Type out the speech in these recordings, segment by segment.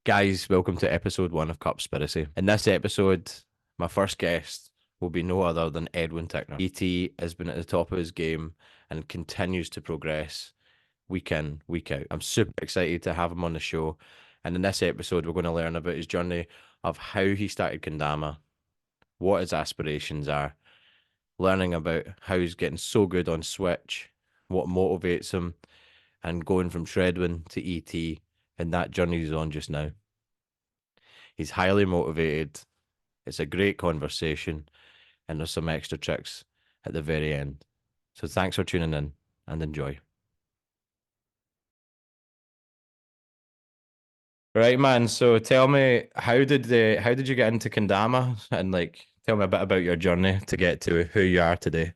Guys, welcome to episode 1 of Cupspiracy. In this episode, my first guest will be no other than Edwin Tickner. ET has been at the top of his game and continues to progress week in, week out. I'm super excited to have him on the show. And in this episode, we're going to learn about his journey of how he started Kendama, what his aspirations are, learning about how he's getting so good on Switch, what motivates him, and going from Shredwin to ET, and that journey he's on just now. He's highly motivated. It's a great conversation, and there's some extra tricks at the very end. So thanks for tuning in and enjoy. Right, man. So tell me, how did you get into kendama, and like tell me a bit about your journey to get to who you are today.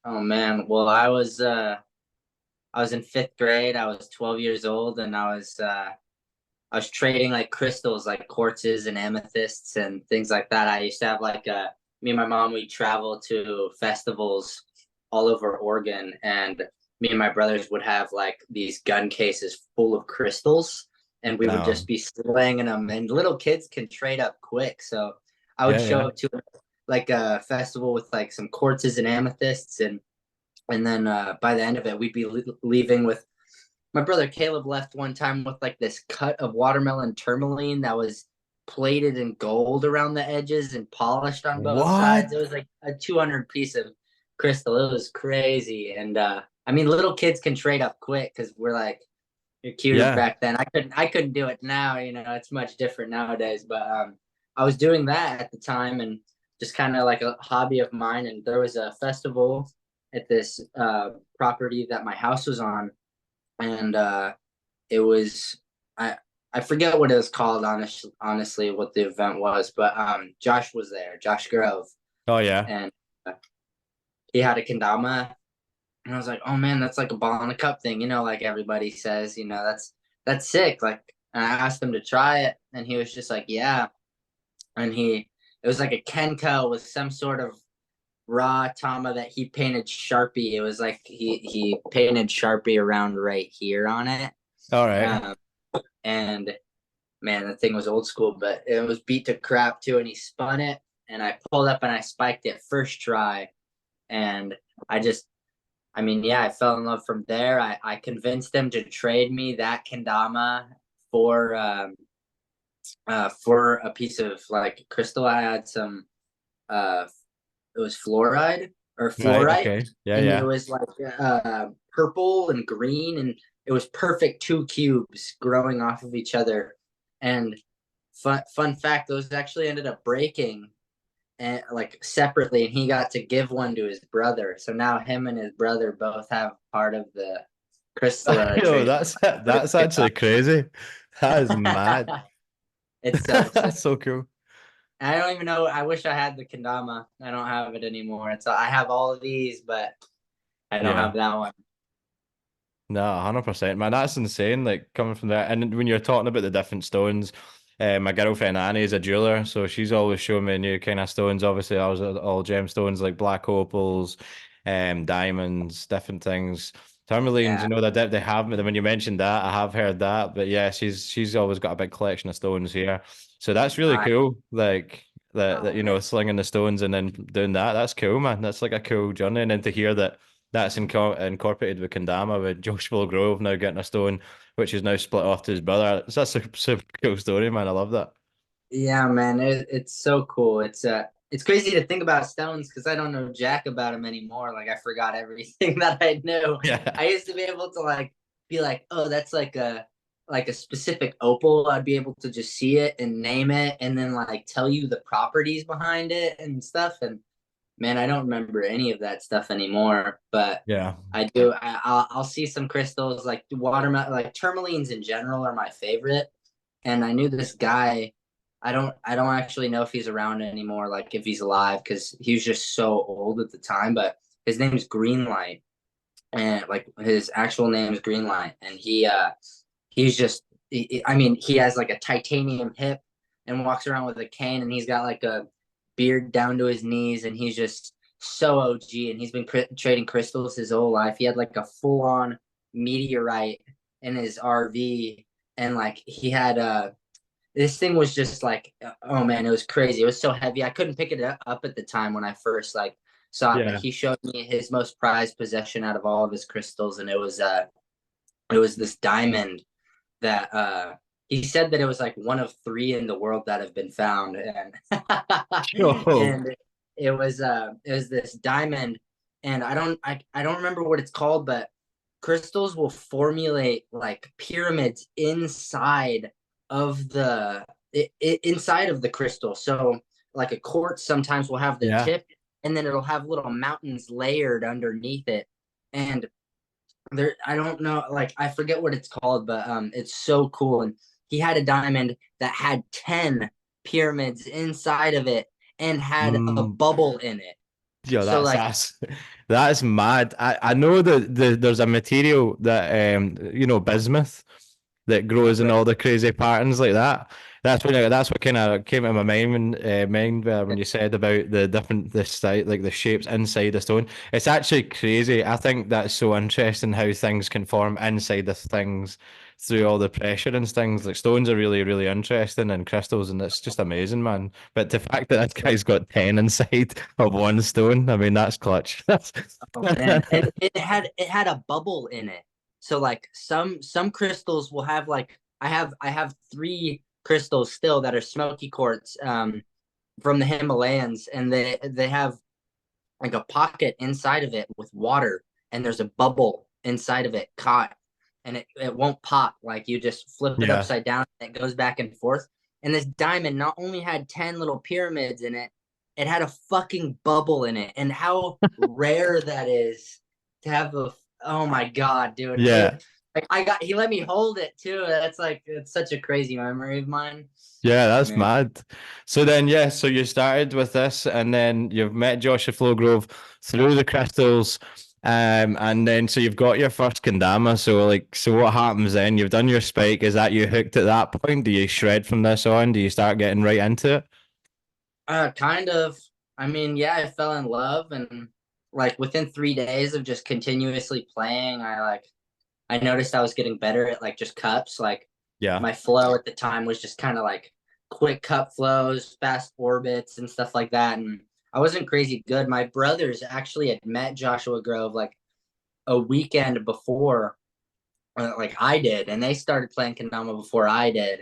Oh man, well I was in fifth grade. I was 12 years old, and I was trading like crystals, like quartzes and amethysts and things like that. I used to have me and my mom, we travel to festivals all over Oregon, and me and my brothers would have like these gun cases full of crystals, and we would No. just be slinging them. And little kids can trade up quick, so I would Yeah, show yeah. up to like a festival with like some quartzes and amethysts, and then by the end of it, we'd be leaving with my brother Caleb left one time with like this cut of watermelon tourmaline that was plated in gold around the edges and polished on both What? sides. It was like a 200 piece of crystal. It was crazy. And I mean, little kids can trade up quick because we're like, you're cute Yeah. back then. I couldn't do it now. It's much different nowadays. But I was doing that at the time and just kind of like a hobby of mine. And there was a festival at this property that my house was on, and it was I I forget what it was called, honestly, what the event was, but Josh was there, Josh Grove, Oh yeah. and uh, he had a kendama, and I was like, oh man, that's like a ball in a cup thing, like everybody says, that's sick. Like, and I asked him to try it, and he was just like, yeah, and it was like a Kenko with some sort of raw tama that he painted Sharpie. It was like he painted Sharpie around right here on it. All right. Um, and man, that thing was old school, but it was beat to crap too. And he spun it, and I pulled up and I spiked it first try. And I just, I mean, yeah, I fell in love from there. I convinced them to trade me that kendama for for a piece of like crystal. I had some uh it was fluoride or Right. fluorite, Okay. Yeah, and it yeah. was like purple and green, and it was perfect two cubes growing off of each other. And fun fact, those actually ended up breaking and like separately, and he got to give one to his brother. So now him and his brother both have part of the crystal that I Yo, traded. that's actually crazy. That is mad. It's That's so cool. I don't even know. I wish I had the kendama. I don't have it anymore. I have all of these, but I don't Yeah. have that one. No, 100%, man. That's insane. Like coming from there, and when you're talking about the different stones, my girlfriend Annie is a jeweler, so she's always showing me new kind of stones. Obviously, I was all gemstones like black opals, diamonds, different things. Tourmalines, Yeah. they have me. When you mentioned that, I have heard that. But yeah, she's always got a big collection of stones here, so that's really I cool. Like that oh man. slinging the stones and then doing that. That's cool, man. That's like a cool journey, and then to hear that that's incorporated with Kendama with Joshua Grove now getting a stone, which is now split off to his brother. It's That's a super cool story, man. I love that. Yeah, man. It's so cool. It's crazy to think about stones because I don't know jack about them anymore. Like I forgot everything that I knew. Yeah. I used to be able to like be like, oh, that's like a specific opal. I'd be able to just see it and name it and then like tell you the properties behind it and stuff. And man, I don't remember any of that stuff anymore. But Yeah. I do. I'll see some crystals like watermelon, like tourmalines in general are my favorite. And I knew this guy. I don't actually know if he's around anymore, like if he's alive, because he was just so old at the time. But his name is Greenlight, and like his actual name is Greenlight, and he's just. I mean, he has like a titanium hip and walks around with a cane, and he's got like a beard down to his knees, and he's just so OG. And he's been trading crystals his whole life. He had like a full on meteorite in his RV, and like he had this thing was just like, oh man, it was crazy. It was so heavy. I couldn't pick it up at the time when I first like saw it, but Yeah. he showed me his most prized possession out of all of his crystals, and it was this diamond that he said that it was like one of three in the world that have been found, and Oh, and it was this diamond, and I don't remember what it's called, but crystals will formulate like pyramids of the inside of the crystal. So like a quartz sometimes will have the yeah. tip, and then it'll have little mountains layered underneath it, and there I don't know, like I forget what it's called, but it's so cool. And he had a diamond that had 10 pyramids inside of it and had a Mm, bubble in it. yeah, So like that's mad. I know that there's a material that bismuth that grows in right, all the crazy patterns like that. That's what kind of came to my mind when you said about the style, like the shapes inside the stone. It's actually crazy. I think that's so interesting how things can form inside the things through all the pressure and things. Like stones are really, really interesting and crystals, and it's just amazing, man. But the fact that this guy's got 10 inside of one stone, I mean, that's clutch. That's oh man, and it had a bubble in it. So like some crystals will have like I have three crystals still that are smoky quartz from the Himalayas, and they have like a pocket inside of it with water, and there's a bubble inside of it caught, and it won't pop. Like you just flip it yeah, upside down and it goes back and forth. And this diamond not only had 10 little pyramids in it, it had a fucking bubble in it. And how rare that is to have a, oh my God, dude. yeah. Like he let me hold it too. That's like, it's such a crazy memory of mine. Yeah, that's Man. mad. So then, yeah, so you started with this, and then you've met Joshua Flowgrove through the crystals, and then so you've got your first kendama. So like, so what happens then? You've done your spike. Is that you hooked at that point? Do you shred from this on? Do you start getting right into it? Kind of. I mean, yeah, I fell in love, and like within 3 days of just continuously playing, I noticed I was getting better at like just cups. Like Yeah. my flow at the time was just kind of like quick cup flows, fast orbits, and stuff like that. And I wasn't crazy good. My brothers actually had met Joshua Grove like a weekend before, like I did, and they started playing kendama before I did.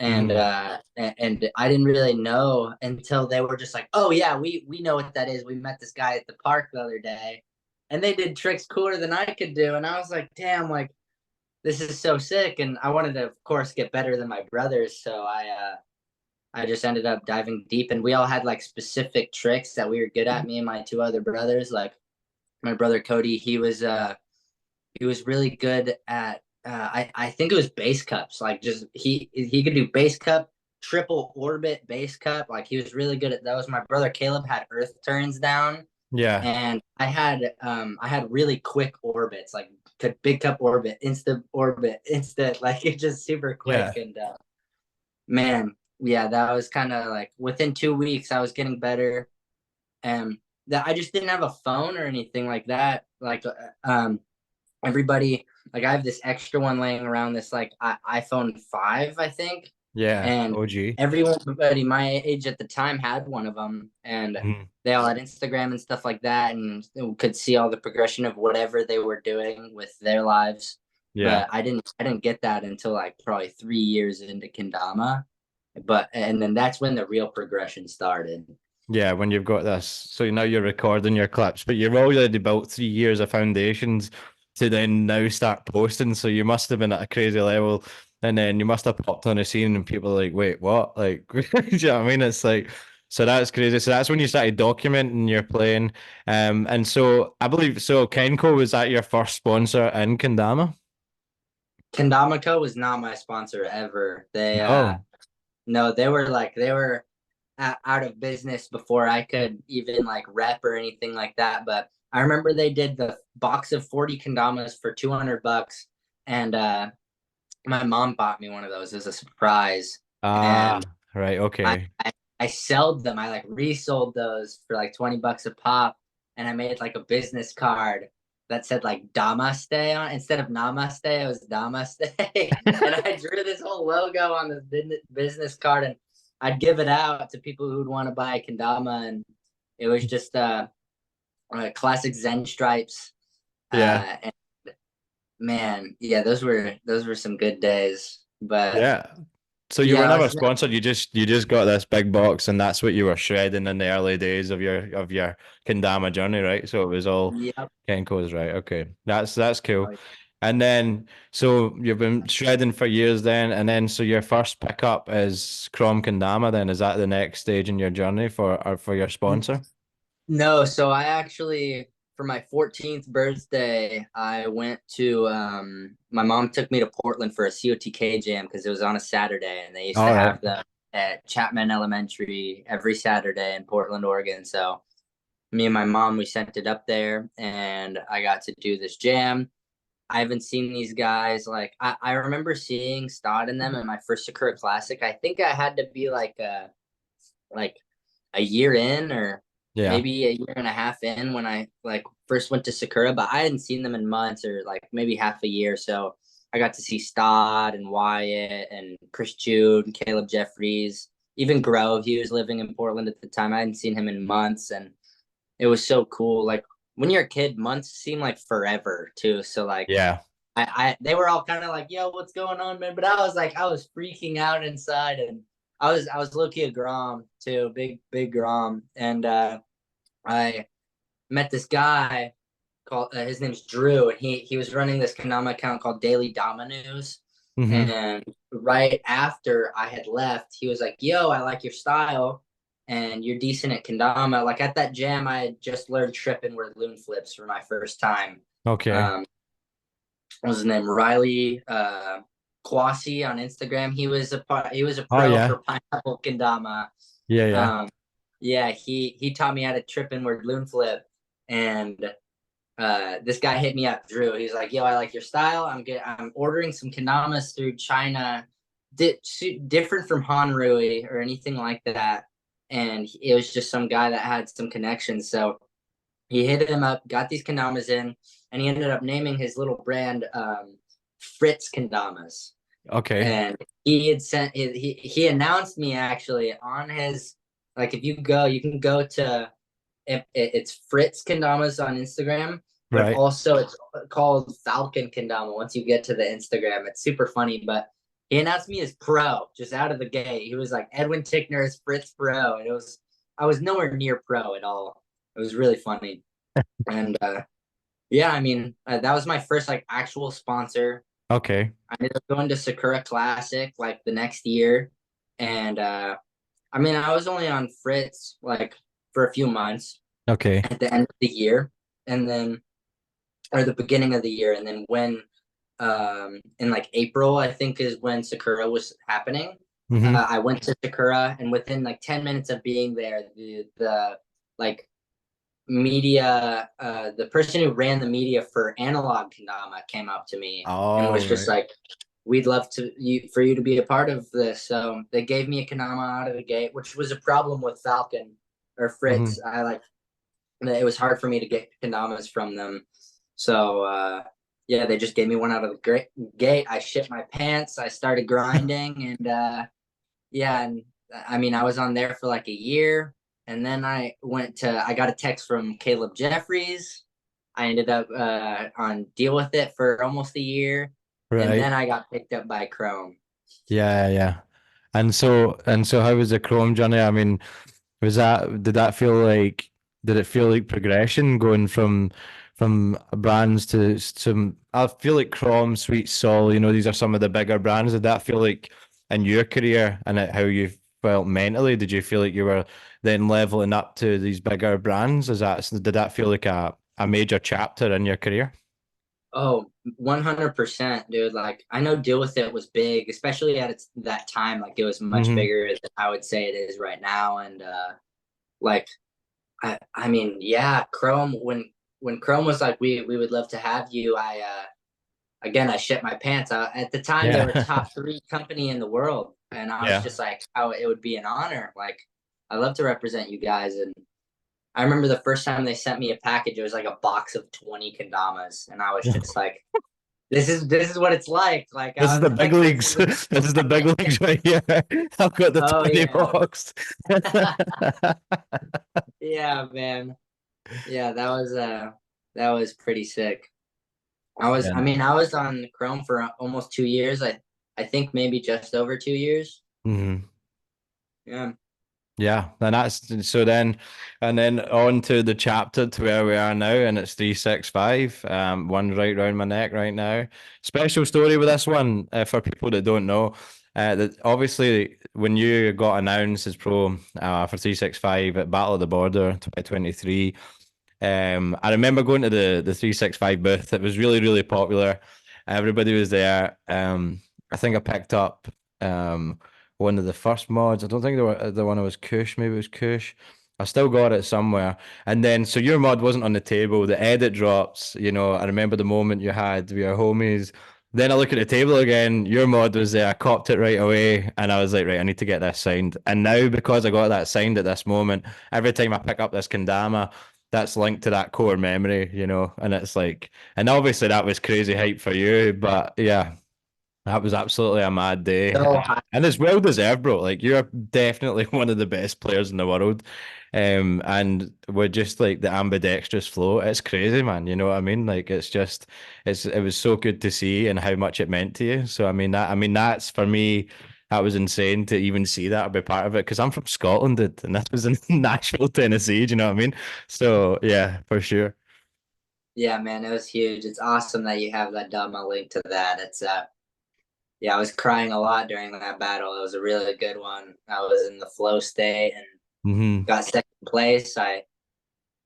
Mm. And I didn't really know until they were just like, oh yeah, we know what that is. We met this guy at the park the other day, and they did tricks cooler than I could do. And I was like, damn, like this is so sick. And I wanted to, of course, get better than my brothers, so I just ended up diving deep. And we all had like specific tricks that we were good at. Me and my two other brothers, like my brother Cody, he was really good at I think it was base cups. Like just he could do base cup, triple orbit base cup. Like he was really good at those. My brother Caleb had earth turns down, Yeah. and I had really quick orbits, like big cup orbit, instant, like it's just super quick. Yeah. And man, yeah, that was kind of like within 2 weeks I was getting better. And that I just didn't have a phone or anything like that. Like everybody, like I have this extra one laying around, this like iPhone 5, I think, Yeah. and OG. everybody my age at the time had one of them, and Mhm. they all had Instagram and stuff like that, and could see all the progression of whatever they were doing with their lives. Yeah. But I didn't get that until like probably 3 years into kendama, and then that's when the real progression started. Yeah, when you've got this, so now you're recording your clips, but you've already built 3 years of foundations to then now start posting. So you must have been at a crazy level, and then you must have popped on a scene, and people are like, "Wait, what?" Like, do you know what I mean? It's like, so that's crazy. So that's when you started documenting your playing, and so I believe so. Kenko, was that your first sponsor in Kendama? Kendama was not my sponsor ever. No. No, they were out of business before I could even like rep or anything like that. But I remember they did the box of 40 kendamas for $200, and my mom bought me one of those as a surprise. Ah, And right. I, Okay. I I sold them. I like resold those for like $20 a pop, and I made like a business card. that said like Namaste on instead of Namaste, it was Namaste. And I drew this whole logo on this business card, and I'd give it out to people who'd want to buy a kendama, and it was just classic Zen stripes. Yeah. And man, yeah, those were some good days. But Yeah. So you were yeah, never sponsored. You just got this big box, and that's what you were shredding in the early days of your kendama journey, right? So it was all yep. Kenko's, right? Okay, that's cool. And then so you've been shredding for years, then, and then so your first pickup is Chrome Kendama. Then is that the next stage in your journey for your sponsor? No, so I actually, for my 14th birthday, I went to my mom took me to Portland for a COTK jam because it was on a Saturday, and they used to All right. have them at Chapman Elementary every Saturday in Portland, Oregon. So me and my mom, we sent it up there, and I got to do this jam. I haven't seen these guys. Like I remember seeing Stott in them in my first Sakura Classic. I think I had to be like a year in, or Yeah. maybe a year and a half in, when I like first went to Sakura, but I hadn't seen them in months, or like maybe half a year. So I got to see Stott and Wyatt and Chris Jude and Caleb Jeffries, even Grove. He was living in Portland at the time. I hadn't seen him in months, and it was so cool. Like when you're a kid, months seem like forever too. So like Yeah. they were all kind of like, yo, what's going on, man? But I was like, I was freaking out inside, and I was low-key a Grom too, big Grom. And I met this guy called his name's Drew, and he was running this Kanama account called Daily Dama News. Mm-hmm. And right after I had left, he was like, yo, I like your style, and you're decent at kendama. Like at that jam, I had just learned trip inward loon flips for my first time. Okay. um what was his name? Riley Kwasi on Instagram. He was a Oh pro yeah. for Pineapple Kendama. Yeah. Yeah. Um, yeah, he taught me how to trip inward loon flip, and this guy hit me up, Drew. He's like, "Yo, I like your style. I'm ordering some kendamas through China, different from Hanrui or anything like that." And it was just some guy that had some connections. So he hit him up, got these kendamas in, and he ended up naming his little brand Fritz Kendamas. Okay. And he had sent he announced me actually on his, like, if you go, you can go to it's Fritz Kendamas on Instagram, but Right. also it's called Falcon Kendama once you get to the Instagram. It's super funny, but he announced me as pro just out of the gate. He was like, Edwin Tickner is Fritz Pro, and I was nowhere near pro at all. It was really funny. And yeah, I mean, that was my first like actual sponsor. Okay. I ended up going to Sakura Classic like the next year, and I mean, I was only on Fritz like for a few months Okay. at the end of the year, and then or the beginning of the year, and then when in like April, I think, is when Sakura was happening. Mm-hmm. I went to Sakura, and within like 10 minutes of being there, the like media, the person who ran the media for Analog Kendama came up to me and All was just right. like, "We'd love for you to be a part of this." So they gave me a Kendama out of the gate, which was a problem with Falcon or Mm-hmm. Fritz. It was hard for me to get Kendamas from them. So yeah, they just gave me one out of the gate. I shit my pants. I started grinding, and yeah, and I mean, I was on there for like a year, and then I got a text from Caleb Jeffries. I ended up on Deal With It for almost a year, and Right. then I got picked up by Chrome. Yeah. Yeah. And so how was the Chrome journey? I mean, was that did that feel like did it feel like progression going from brands to some I feel like Chrome, Sweet Soul, these are some of the bigger brands. Did that feel like in your career and how you felt mentally? Did you feel like you were then leveling up to these bigger brands? Did that feel like a major chapter in your career? Oh, 100%, dude. Like, I know Deal With It was big, especially at that time. Like, it was much Mm-hmm. bigger than I would say it is right now. And like, I mean, yeah, Chrome, when Chrome was like, we would love to have you. Again, I shit my pants. At the time, they were Yeah. top three company in the world, and I was Yeah. just like, how it would be an honor. Like, I love to represent you guys, and I remember the first time they sent me a package, it was like a box of 20 kendamas, and I was just like, this is what it's like. Like This I is was the big like, this leagues. is This is the big leagues right here. I've got the oh 20 yeah. box. Yeah, man. Yeah, that was pretty sick. I Yeah. mean, I was on Chrome for almost 2 years. I think maybe just over 2 years. Mhm. Yeah. Yeah, and that's so then, and then on to the chapter to where we are now, and it's 365. One right round my neck right now. Special story with this one, for people that don't know. That obviously when you got announced as pro for 365 at Battle of the Border 2023, I remember going to the 365 booth. It was really, really popular. Everybody was there. I think I picked up one of the first mods. I don't think the one was Kush. Maybe it was Kush. I still got it somewhere. And then, so your mod wasn't on the table. The edit drops. I remember the moment you had with your homies. Then I look at the table again. Your mod was there. I copped it right away, and I was like, right, I need to get this signed. And now, because I got that signed at this moment, every time I pick up this kendama, that's linked to that core memory, and it's like, and obviously that was crazy hype for you, but yeah, that was absolutely a mad day. So high. And it's well deserved, bro. Like, you're definitely one of the best players in the world. And we're just like the ambidextrous flow. It's crazy, man. You know what I mean? Like, it was so good to see and how much it meant to you. So that's for me, that was insane to even see that or be part of it. Because I'm from Scotland, dude, and that was in Nashville, Tennessee. Do you know what I mean? So yeah, for sure. Yeah, man, it was huge. It's awesome that you have that Dama link to that. Yeah, I was crying a lot during that battle. It was a really good one. I was in the flow state and Hmm. got second place. I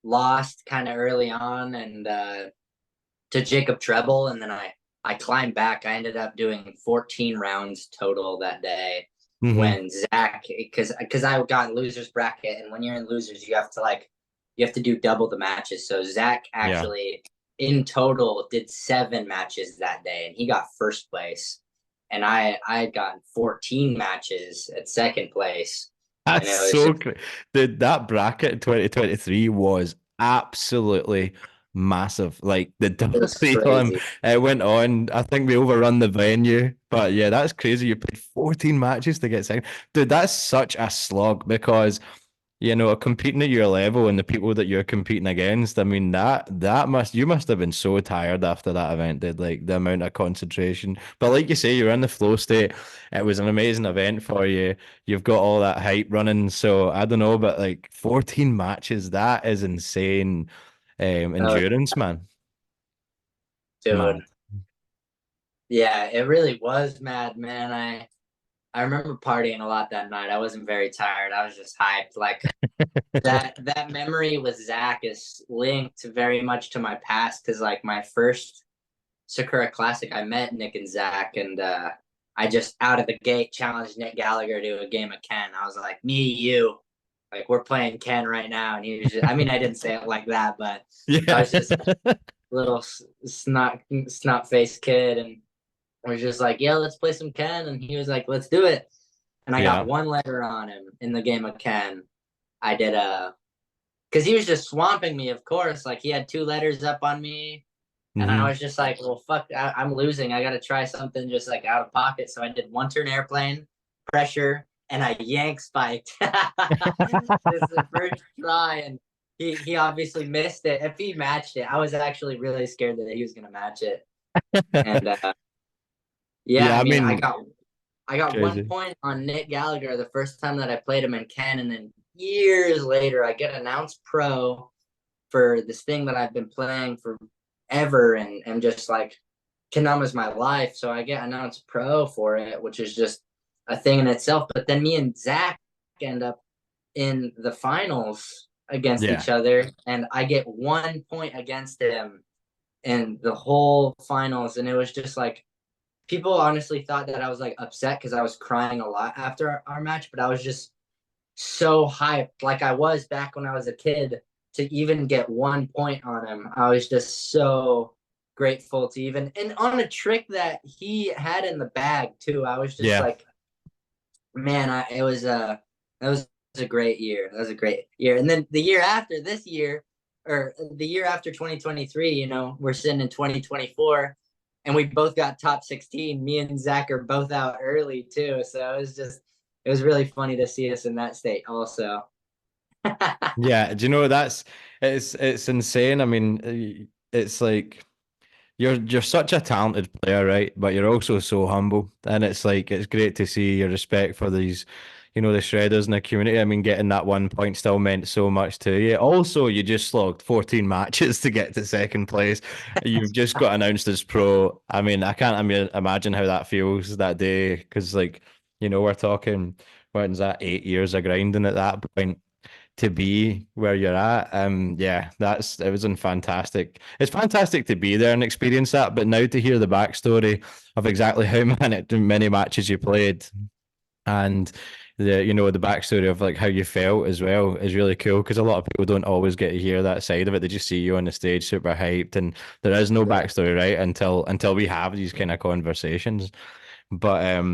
lost kind of early on and to Jacob Treble, and then I climbed back. I ended up doing 14 rounds total that day Hmm. when Zach, because I got in losers bracket, and when you're in losers, you have to do double the matches. So Zach Yeah. actually in total did 7 matches that day, and he got first place, and I had gotten 14 matches at second place, and That's it was so just crazy. That bracket in 2023 was absolutely massive. Like the it double was prelim, crazy. it went on. I think we overrun the venue, but yeah, that's crazy. You played 14 matches to get second. Dude, that's such a slog because competing at your level and the people that you're competing against, I mean, you must have been so tired after that event, did like the amount of concentration. But like you say, you're in the flow state. It was an amazing event for you. You've got all that hype running. So I don't know, but like 14 matches, that is insane Oh, endurance, man. dude. Mad. Yeah, it really was mad, man. I remember partying a lot that night. I wasn't very tired. I was just hyped. Like that memory with Zach is linked very much to my past because like my first Sakura Classic, I met Nick and Zach, and I just out of the gate challenged Nick Gallagher to a game of Ken. I was like, me, you, like we're playing Ken right now, and he was just, I mean, I didn't say it like that, but I Yeah. was just a little snot faced kid, and I was just like, yeah, let's play some Ken, and he was like, let's do it, and I got Yeah. one letter on him in the game of Ken. I did a because he was just swamping me, of course. Like he had 2 letters up on me, and I Hmm. was just like, well, fuck, I'm losing. I got to try something just like out of pocket. So I did one turn airplane, pressure, and I yank spiked. This is the first try, and he obviously missed it. If he matched it, I was actually really scared that he was gonna match it. And yeah, Yeah, I I mean, mean, I got one crazy. point on Nick Gallagher the first time that I played him in Ken, and then years later I get announced pro for this thing that I've been playing for ever and just like Kendama's my life. So I get announced pro for it, which is just a thing in itself. But then me and Zach end up in the finals against Yeah. each other, and I get 1 point against him in the whole finals. And it was just like people honestly thought that I was like upset because I was crying a lot after our match, but I was just so hyped, like I was back when I was a kid, to even get 1 point on him. I was just so grateful to even, and on a trick that he had in the bag too. I was just Yeah. like, man, it was a great year. That was a great year. And then the year after this year, or the year after 2023, we're sitting in 2024 and we both got top 16. Me and Zach are both out early too. So it was really funny to see us in that state also. Yeah, do you know it's insane. I mean, it's like you're such a talented player, right? But you're also so humble, and it's like it's great to see your respect for these, the shredders in the community. I mean, getting that 1 point still meant so much to you. Also, you just slogged 14 matches to get to second place. You've just got announced as pro. I mean, I can't imagine how that feels that day because, like, we're talking, what is that, 8 years of grinding at that point to be where you're at. Yeah, it was fantastic. It's fantastic to be there and experience that, but now to hear the backstory of exactly how many matches you played and the backstory of like how you felt as well is really cool because a lot of people don't always get to hear that side of it. They just see you on the stage super hyped and there is no backstory, right? Until we have these kind of conversations. But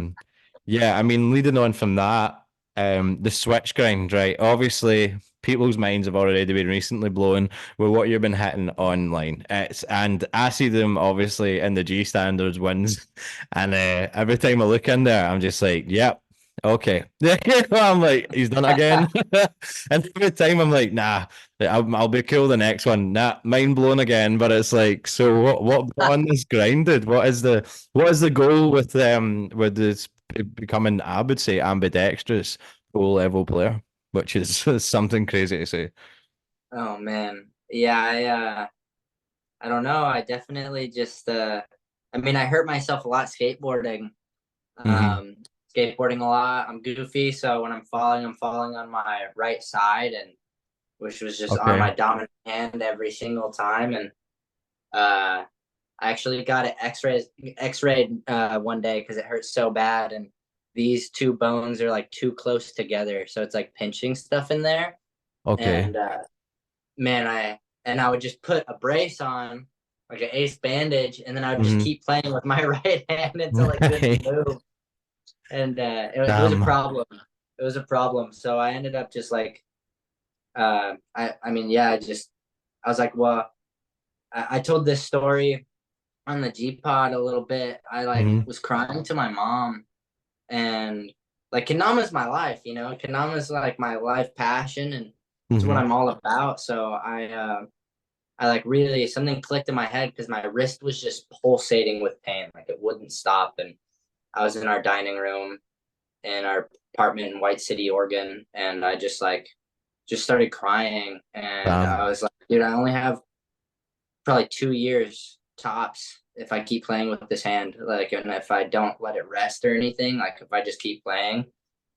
yeah, I mean, leading on from that, the Switch grind, right? Obviously, people's minds have already been recently blown with what you've been hitting online. And I see them obviously in the G standards wins, and every time I look in there, I'm just like, yep. Okay, I'm like, he's done it again, and every time I'm like, nah, I'll be cool the next one. Nah, mind blown again. But it's like, so what brought on this grinded? What is the goal with this becoming, I would say, ambidextrous pro level player, which is something crazy to say. Oh man. Yeah, I don't know. I definitely just I mean, I hurt myself a lot skateboarding. Hmm. Um Skateboarding a lot. I'm goofy, so when I'm falling on my right side and which was just on Okay. my dominant hand every single time. And uh I actually got it x-rayed one day because it hurt so bad. And these two bones are like too close together. So it's like pinching stuff in there. Okay. And man, I would just put a brace on, like an ace bandage, and then I would just Hmm. keep playing with my right hand until I couldn't move. And it was a Damn. problem. It was a problem. So I ended up just like, I mean, yeah, I was like, well, I told this story on the G Pod a little bit. I like Hmm. was crying to my mom, and like Kanama's my life, Kanama's like my life passion, and it's what Hmm. I'm all about. So I like really something clicked in my head because my wrist was just pulsating with pain, like it wouldn't stop. And I was in our dining room in our apartment in White City, Oregon, and I just started crying, and I Damn. was like, dude, I only have probably 2 years tops if I keep playing with this hand. Like, and if I don't let it rest or anything, like if I just keep playing,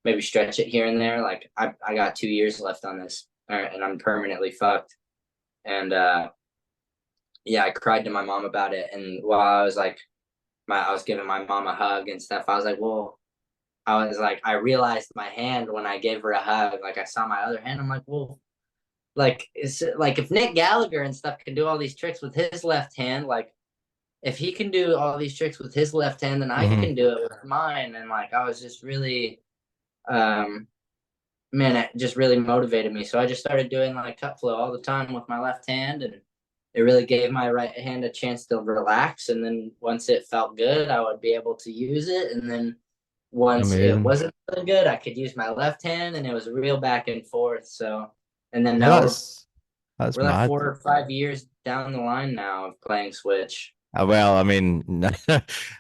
maybe stretch it here and there, like I got 2 years left on this, and I'm permanently fucked. And yeah, I cried to my mom about it. And while I was like, I was giving my mom a hug and stuff, I was like, well, I was like, I realized my hand when I gave her a hug. Like I saw my other hand. I'm like, well, like it's like if Nick Gallagher and stuff can do all these tricks with his left hand, like if he can do all these tricks with his left hand, then I Hmm. can do it with mine. And like I was just really, um, man, it just really motivated me. So I just started doing like cut flow all the time with my left hand, and it really gave my right hand a chance to relax. And then once it felt good, I would be able to use it. And then once it Amazing. wasn't feeling good, I could use my left hand, and it was a real back and forth. So, and then Yeah, now that's we're like mad. 4 or 5 years down the line now of playing Switch. Well, I mean,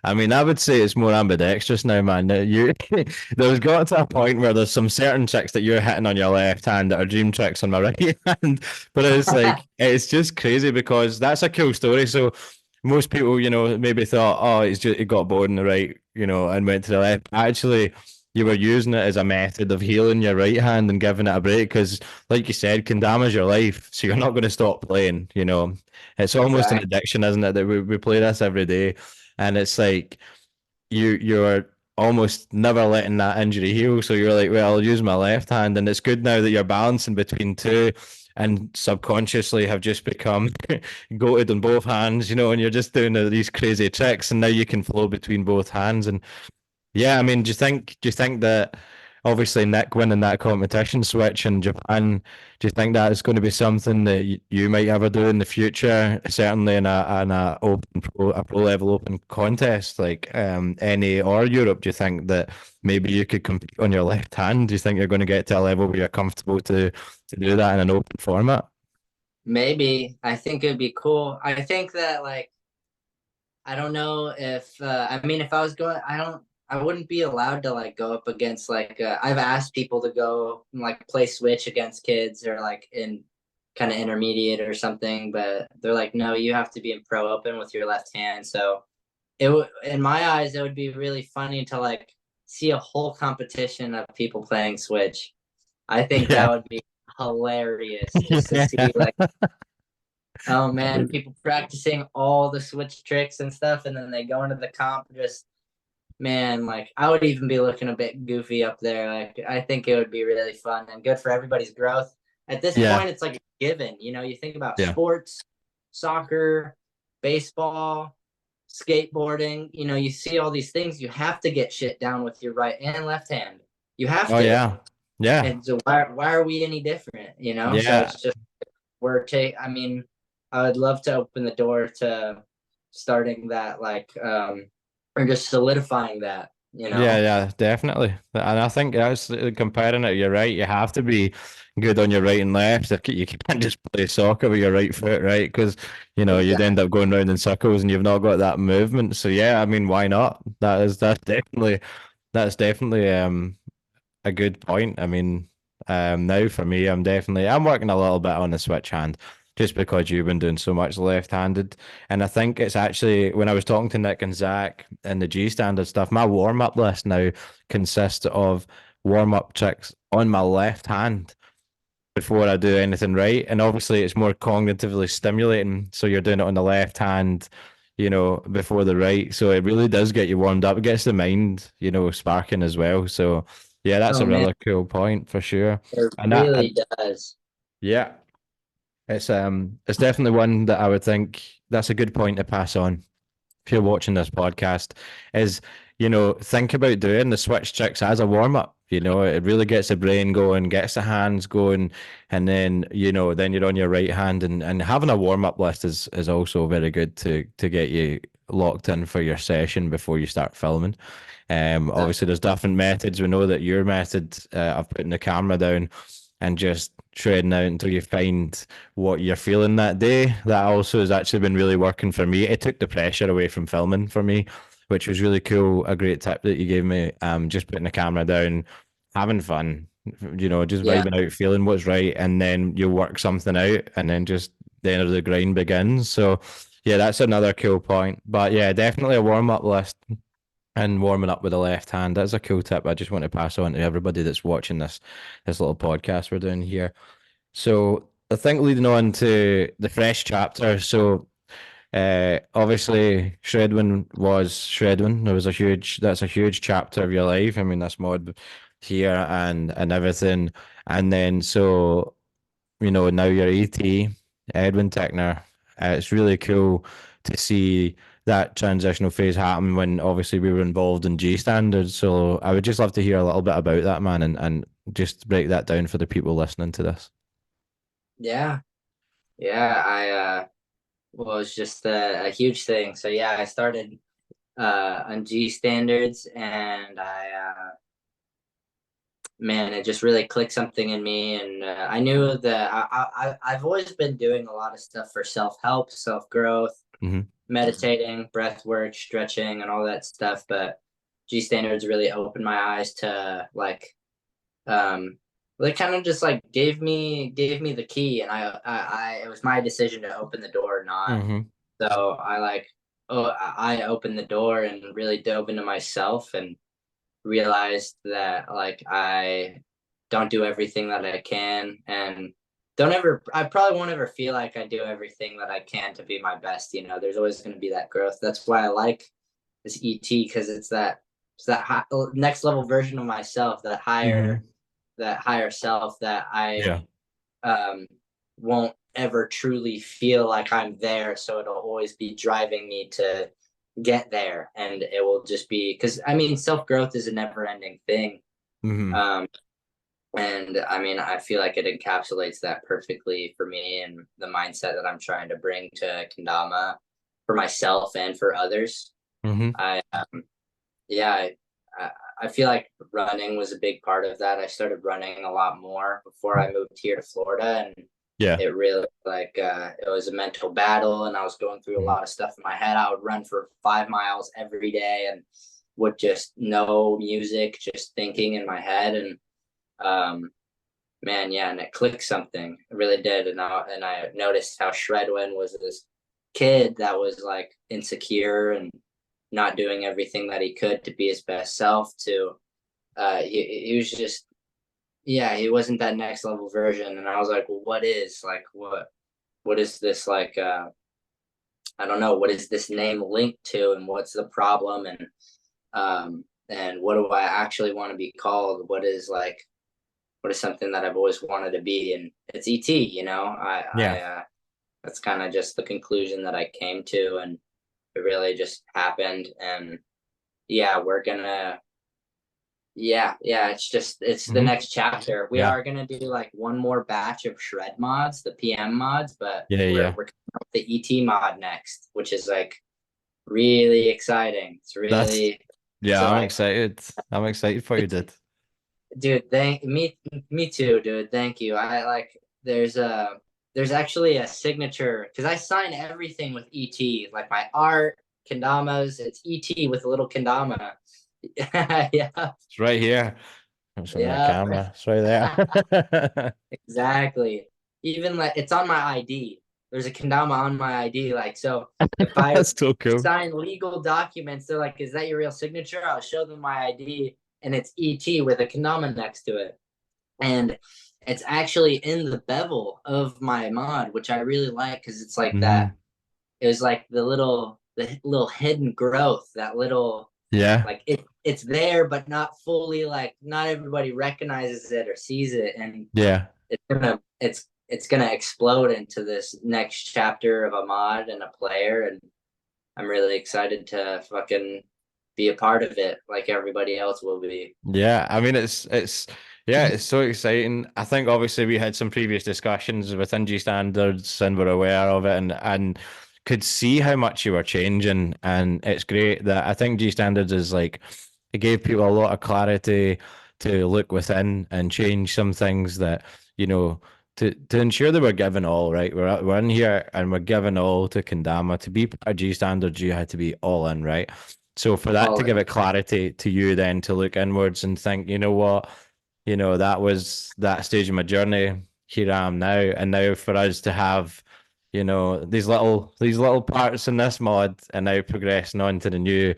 I mean, I would say it's more ambidextrous now, man. There's got to a point where there's some certain tricks that you're hitting on your left hand that are dream tricks on my right hand. But it's like it's just crazy because that's a cool story. So most people, maybe thought, oh, he got bored in the right, and went to the left. Actually, you were using it as a method of healing your right hand and giving it a break because, like you said, can damage your life. So you're not going to stop playing. It's almost an Exactly. addiction, isn't it? That we play this every day, and it's like you're almost never letting that injury heal. So you're like, well, I'll use my left hand, and it's good now that you're balancing between two, and subconsciously have just become goated on both hands, and you're just doing these crazy tricks, and now you can flow between both hands, and yeah, I mean, do you think that? obviously Nick winning that competition switch in Japan, do you think that is going to be something that you might ever do in the future? Certainly in a a pro level open contest like NA or Europe, do you think that maybe you could compete on your left hand? Do you think you're going to get to a level where you're comfortable to do that in an open format? Maybe. I think it'd be cool. I think that like I don't know if I mean if I was going I wouldn't be allowed to like go up against like I've asked people to go and, like play Switch against kids or like in kind of intermediate or something, but they're like, no, you have to be in pro open with your left hand. So it would, in my eyes, it would be really funny to like see a whole competition of people playing Switch. I think Yeah. that would be hilarious just to see like, oh man, people practicing all the Switch tricks and stuff, and then they go into the comp just man, like I would even be looking a bit goofy up there. Like I think it would be really fun and good for everybody's growth. At this Yeah. point, it's like a given. You know, you think about Yeah. sports, soccer, baseball, skateboarding. You know, you see all these things. You have to get shit down with your right and left hand. You have Oh to. yeah. Yeah. And so why are we any different? You know, so Yeah. it's just I mean, I would love to open the door to starting that like or just solidifying that, you Yeah, know. yeah, definitely. And I think that's comparing it, you're right. You have to be good on your right and left. You can't just play soccer with your right foot, right? Because, you'd Exactly. end up going round in circles and you've not got that movement. So yeah, I mean, why not? That's definitely a good point. I mean, now for me, I'm working a little bit on the switch hand just because you've been doing so much left-handed. And I think it's actually when I was talking to Nick and Zach and the G standard stuff, my warm-up list now consists of warm-up tricks on my left hand before I do anything right. And obviously it's more cognitively stimulating. So you're doing it on the left hand, before the right. So it really does get you warmed up. It gets the mind, sparking as well. So yeah, that's Oh a man, really cool point for sure. it And really does. yeah, it's definitely one that I would think that's a good point to pass on if you're watching this podcast is, think about doing the switch tricks as a warm up. It really gets the brain going, gets the hands going, and then, then you're on your right hand and having a warm up list is also very good to get you locked in for your session before you start filming. Obviously there's different methods. We know that your method of putting the camera down and just shredding out until you find what you're feeling that day. That also has actually been really working for me. It took the pressure away from filming for me, which was really cool. A great tip that you gave me. Just putting the camera down, having fun, just Yeah, vibing out, feeling what's right, and then you work something out, and then just the end of the grind begins. So, yeah, that's another cool point. But yeah, definitely a warm up list and warming up with the left hand. That's a cool tip I just want to pass on to everybody that's watching this little podcast we're doing here. So I think leading on to the fresh chapter. So obviously Shredwin was Shredwin. That's a huge chapter of your life. I mean, that's mod here and everything. And then so now you're 80, Edwin Tickner. It's really cool to see that transitional phase happen when obviously we were involved in G standards. So I would just love to hear a little bit about that, man, and just break that down for the people listening to this. yeah, yeah. I was just a huge thing. So yeah, I started on G standards, and I man, it just really clicked something in me, and I knew that I've always been doing a lot of stuff for self help, self growth, Hmm. meditating, breath work, stretching, and all that stuff. But G standards really opened my eyes to um, they kind of just like gave me the key, and I it was my decision to open the door or not. Hmm. So I opened the door and really dove into myself and realized that like I don't do everything that I can, and don't ever I probably won't ever feel like I do everything that I can to be my best. You know, there's always going to be that growth. That's why I like this ET, because it's that next level version of myself, Hmm. that higher self that I Yeah. um won't ever truly feel like I'm there, so it'll always be driving me to get there, and it will just be because I mean self growth is a never ending thing. Hmm. And I mean, I feel like it encapsulates that perfectly for me and the mindset that I'm trying to bring to kendama for myself and for others. Hmm. I yeah, I, I feel like running was a big part of that. I started running a lot more before I moved here to Florida, and Yeah. it really it was a mental battle, and I was going through a Mhm. lot of stuff in my head. I would run for 5 miles every day, and would just no music, just thinking in my head, and um, man, yeah, and it clicked something. It really did, and I noticed how Shredwin was this kid that was like insecure and not doing everything that he could to be his best self. To he was just yeah, he wasn't that next level version, and I was like, well, what is like what is this like? I don't know, what is this name linked to, and what's the problem, and what do I actually want to be called? What is something that I've always wanted to be, and it's ET. Yeah. That's kind of just the conclusion that I came to, and it really just happened. And yeah, we're gonna yeah, it's the Hmm. next chapter. We Yeah. are gonna do like one more batch of shred mods, the PM mods, but Yeah. Yeah. we're coming up with the ET mod next, which is like really exciting. It's That's really yeah. so I'm like excited. I'm excited for you, it's dude. dude, thank me too, dude. Thank you. I like there's actually a signature because I sign everything with ET, like my art, kendamas, it's ET with a little kendama. Yeah, It's right here. I'm showing the yeah. camera. It's right there. Exactly. Even like it's on my ID. There's a kendama on my ID. Like, so if I That's so cool. sign legal documents, they're like, "Is that your real signature?" I'll show them my ID, and it's ET with a kendama next to it. And it's actually in the bevel of my mod, which I really like because it's like that. Hmm. It was like the little hidden growth, that little Yeah. like it's there, but not fully. Like not everybody recognizes it or sees it, and Yeah. it's gonna explode into this next chapter of a mod and a player, and I'm really excited to fucking be a part of it, like everybody else will be. Yeah, I mean it's yeah, it's so exciting. I think obviously we had some previous discussions within G standards and we're aware of it and could see how much you were changing, and it's great that I think G standards is like it gave people a lot of clarity to look within and change some things that, you know, to ensure that we're giving all, right. We're in here and we're giving all to Kendama. To be part of G standards, you had to be all in, right? So for that to All give in. it clarity to you then to look inwards and think, you know what, that was that stage of my journey. Here I am now. And now for us to have, these little parts in this mod and now progressing on to the new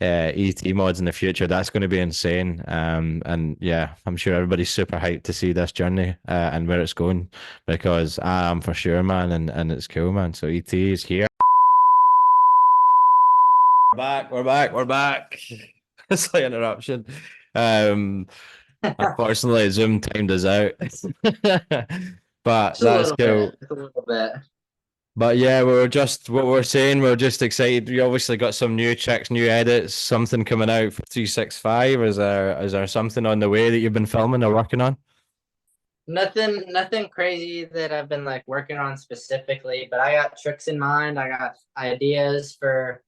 ET mods in the future, that's going to be insane. And yeah, I'm sure everybody's super hyped to see this journey and where it's going because I am for sure, man, and it's cool, man. So ET is here. We're back. It's like interruption. Um, unfortunately, Zoom timed us out. But Just a that's little bit, cool. just a little bit. But yeah, we were just what we're saying. We're just excited. We obviously got some new checks, new edits, something coming out for 365. Is there something on the way that you've been filming or working on? Nothing crazy that I've been like working on specifically, but I got tricks in mind. I got ideas for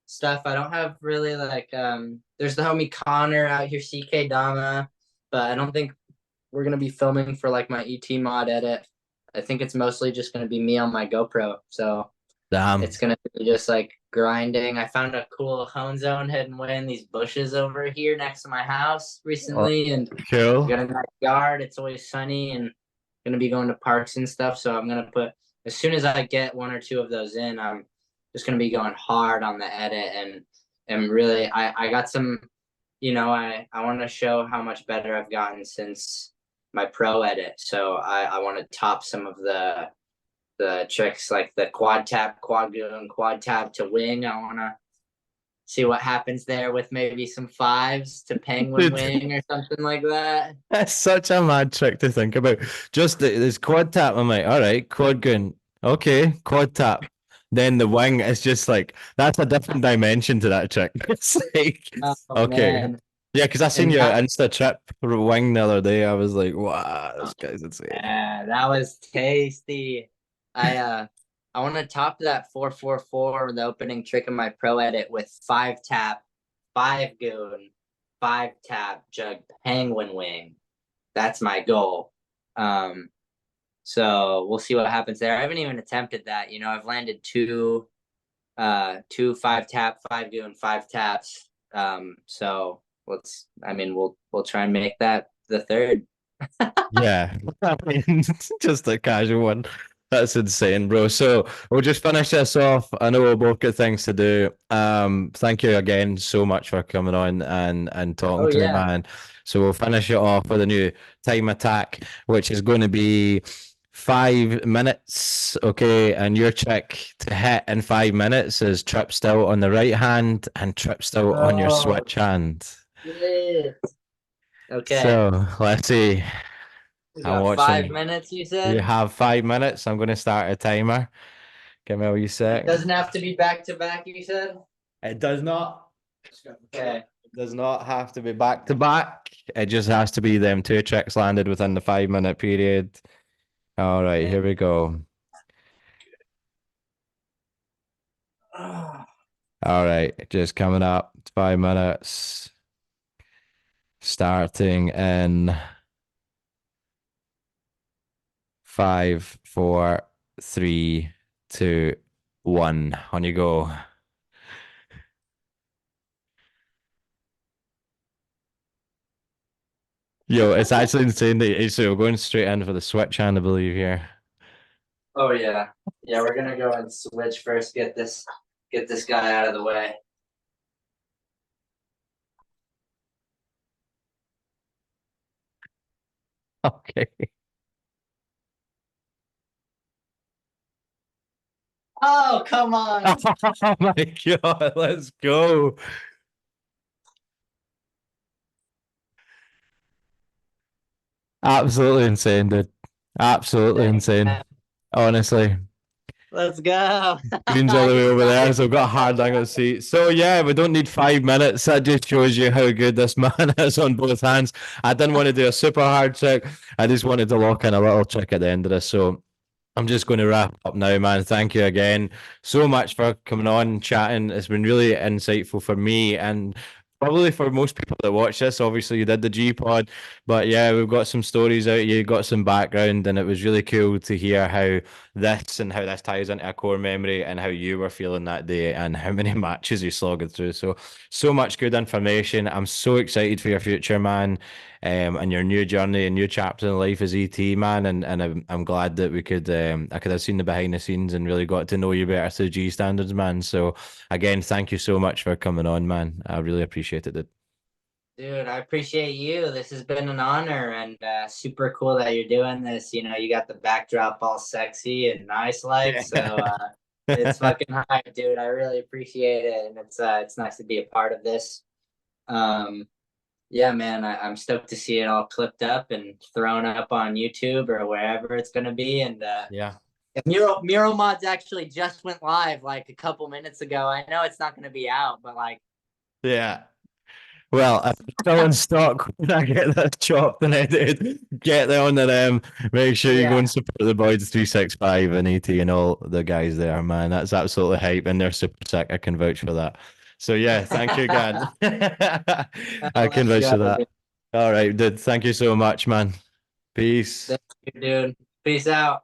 stuff. I don't have really there's the homie Connor out here, CK Dama, but I don't think we're gonna be filming for like my ET mod edit. I think it's mostly just gonna be me on my GoPro. So Damn. it's gonna be just like grinding. I found a cool hone zone hidden away in these bushes over here next to my house Oh, recently, and I cool. got a nice yard. It's always sunny, and gonna be going to parks and stuff. So I'm gonna put as soon as I get one or two of those in, I'm just gonna be going hard on the edit, and really I got some. I want to show how much better I've gotten since my pro edit. So I want to top some of the tricks like the quad tap, quad go, and quad tap to wing. I want to see what happens there with maybe some fives to penguin Dude, wing or something like that. that's such a mad trick to think about. Just this quad tap. I'm like, all right, quad gun. Okay, quad tap. Then the wing is just like that's a different dimension to that trick. It's like, Oh okay, man. Yeah, because I seen And your that, Insta trip wing the other day. I was like, wow, this guy's insane. yeah, that was tasty. I uh I want to top that 444, the opening trick of my pro edit, with 5 tap, 5 goon, 5 tap jug penguin wing. That's my goal. Um, so we'll see what happens there. I haven't even attempted that. I've landed two 5 tap, 5 goon, 5 taps. So we'll try and make that the third. Yeah, I mean, just a casual one. That's insane, bro. So we'll just finish this off. I know we'll both got things to do. Thank you again so much for coming on and talking Oh to me, yeah. man. So we'll finish it off with a new time attack, which is going to be 5 minutes. Okay, and your trick to hit in 5 minutes is trip still on the right hand and trip still on your Oh switch hand. shit. Okay. So let's see. We I'm got 5 minutes, watching. you You said? have 5 minutes. I'm going to start a timer. Give me all you It seconds. doesn't have to be back to back, you said? It does not. Okay. It does not have to be back to back. It just has to be them two tricks landed within the 5 minute period. All right, here we go. Oh, All right, just coming up. 5 minutes. Starting in 5, 4, 3, 2, 1. On you go. Yo, it's actually insane that so we're going straight in for the switch hand, I believe here. oh yeah. Yeah, we're gonna go and switch first, get this guy out of the way. Okay. Oh, come on. Oh my god, let's go. Absolutely insane, dude. Absolutely Dang. insane. Honestly. Let's go. Green's all I the way just over stopped there, it so I've got a because I hard angle got seat. So yeah, we don't need 5 minutes. That just shows you how good this man is on both hands. I didn't want to do a super hard trick. I just wanted to lock in a little trick at the end of this. So I'm just going to wrap up now, man. Thank you again so much for coming on and chatting. It's been really insightful for me and probably for most people that watch this. Obviously, you did the G Pod, but yeah, we've got some stories out. You got some background, and it was really cool to hear how this ties into a core memory and how you were feeling that day and how many matches you slogged through. So much good information. I'm so excited for your future, man, and your new journey and new chapter in life as ET, man. And I'm glad that I could have seen the behind the scenes and really got to know you better to G standards, man. So again, thank you so much for coming on, man. I really appreciate it. Dude. Dude, I appreciate you. This has been an honor and super cool that you're doing this. You got the backdrop all sexy and nice like, Yeah. so it's fucking hype, dude. I really appreciate it, and it's nice to be a part of this. Um, yeah, man, I'm stoked to see it all clipped up and thrown up on YouTube or wherever it's gonna be. And Yeah. if Mural Mods actually just went live like a couple minutes ago. I know it's not gonna be out, but like, Yeah. Well, if it's still in stock when I get that chopped and edited, get there on the Make sure you go yeah. and support the boys 365 and ET and all the guys there, man. That's absolutely hype and they're super sick. I can vouch for that. So yeah, thank you again. I can Let's vouch go, for that. dude. All right, dude. Thank you so much, man. Peace. Thank you, dude. Peace out.